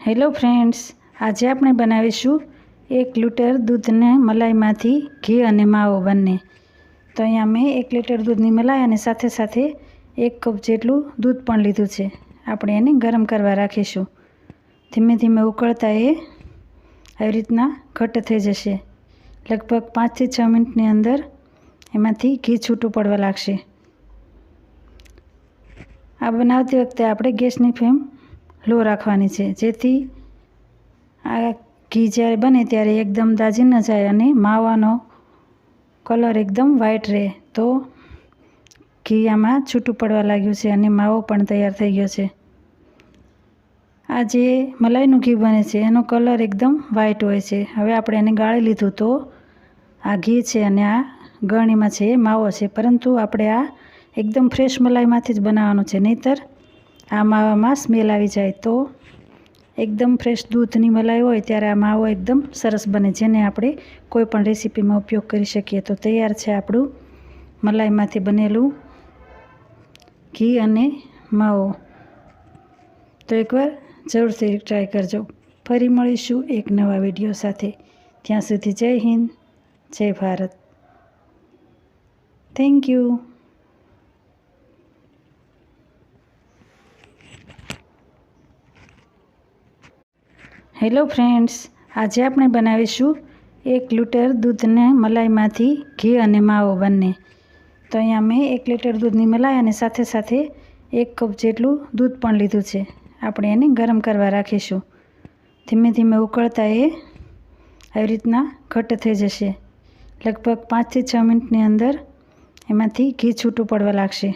Hello friends, આજે આપણે બનાવીશું 1 લીટર દૂધને મલાઈમાંથી ઘી અને માવો બંને। તો અહીંયા મેં 1 લીટર દૂધની મલાઈ અને સાથે સાથે 1 કપ જેટલું દૂધ પણ લીધું છે। આપણે એને ગરમ કરવા રાખીશું। ધીમે ધીમે ઉકળતા એ આવી રીતના ઘટ્ટ થઈ જશે। લગભગ 5 થી 6 મિનિટની અંદર એમાંથી ઘી છૂટું પડવા લાગશે। આ બનાવતી વખતે આપણે ગેસની ફ્લેમ લો રાખવાની છે, જેથી આ ઘી જ્યારે બને ત્યારે એકદમ દાજી ન જાય અને માવાનો કલર એકદમ વ્હાઈટ રહે। તો ઘી આમાં છૂટું પડવા લાગ્યું છે અને માવો પણ તૈયાર થઈ ગયો છે। આ જે મલાઈનું ઘી બને છે એનો કલર એકદમ વ્હાઈટ હોય છે। હવે આપણે એને ગાળી લીધું તો આ ઘી છે અને આ ગળણીમાં છે એ માવો છે, પરંતુ આપણે આ એકદમ ફ્રેશ મલાઈમાંથી જ બનાવવાનું છે, નહીંતર આ માવામાં સ્મેલ આવી જાય। તો એકદમ ફ્રેશ દૂધની મલાઈ હોય ત્યારે આ માવો એકદમ સરસ બને, જેને આપણે કોઈ પણ રેસીપીમાં ઉપયોગ કરી શકીએ। તો તૈયાર છે આપણું મલાઈમાંથી બનેલું ઘી અને માવો। તો એકવાર જરૂરથી ટ્રાય કરજો। ફરી મળીશું એક નવા વિડીયો સાથે। ત્યાં સુધી જય હિન્દ, જય Bharat. Thank you. Hello friends, આજે આપણે બનાવીશું 1 લીટર દૂધને મલાઈમાંથી ઘી અને માવો બંને। તો અહીંયા મેં 1 લીટર દૂધની મલાઈ અને સાથે સાથે 1 કપ જેટલું દૂધ પણ લીધું છે। આપણે એને ગરમ કરવા રાખીશું। ધીમે ધીમે ઉકળતા એ આવી રીતના ઘટ્ટ થઈ જશે। લગભગ 5 થી 6 મિનિટની અંદર એમાંથી ઘી છૂટું પડવા લાગશે।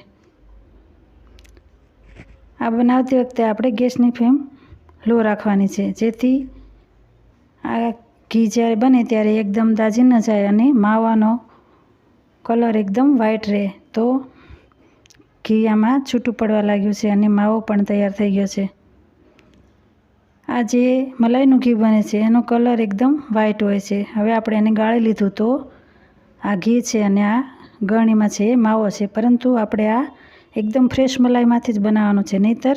આ બનાવતી વખતે આપણે ગેસની ફ્લેમ લો રાખવાની છે, જેથી આ ઘી જ્યારે બને ત્યારે એકદમ દાજી ન જાય અને માવાનો કલર એકદમ વ્હાઈટ રહે। તો ઘી આમાં છૂટું પડવા લાગ્યું છે અને માવો પણ તૈયાર થઈ ગયો છે। આ જે મલાઈનું ઘી બને છે એનો કલર એકદમ વ્હાઈટ હોય છે। હવે આપણે એને ગાળી લીધું તો આ ઘી છે અને આ ગળણીમાં છે એ માવો છે, પરંતુ આપણે આ એકદમ ફ્રેશ મલાઈમાંથી જ બનાવવાનું છે, નહીંતર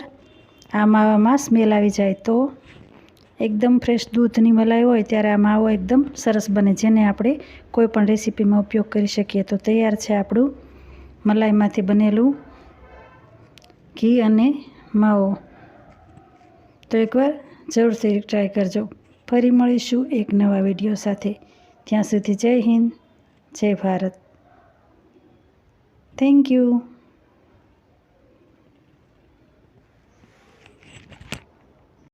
આ માવામાં સ્મેલ આવી જાય। તો એકદમ ફ્રેશ દૂધની મલાઈ હોય ત્યારે આ માવો એકદમ સરસ બને, જેને આપણે કોઈ પણ રેસીપીમાં ઉપયોગ કરી શકીએ। તો તૈયાર છે આપણું મલાઈમાંથી બનેલું ઘી અને માવો। તો એકવાર જરૂરથી ટ્રાય કરજો। ફરી મળીશું એક નવા વિડીયો સાથે। ત્યાં સુધી જય હિન્દ, જય ભારત। Thank you.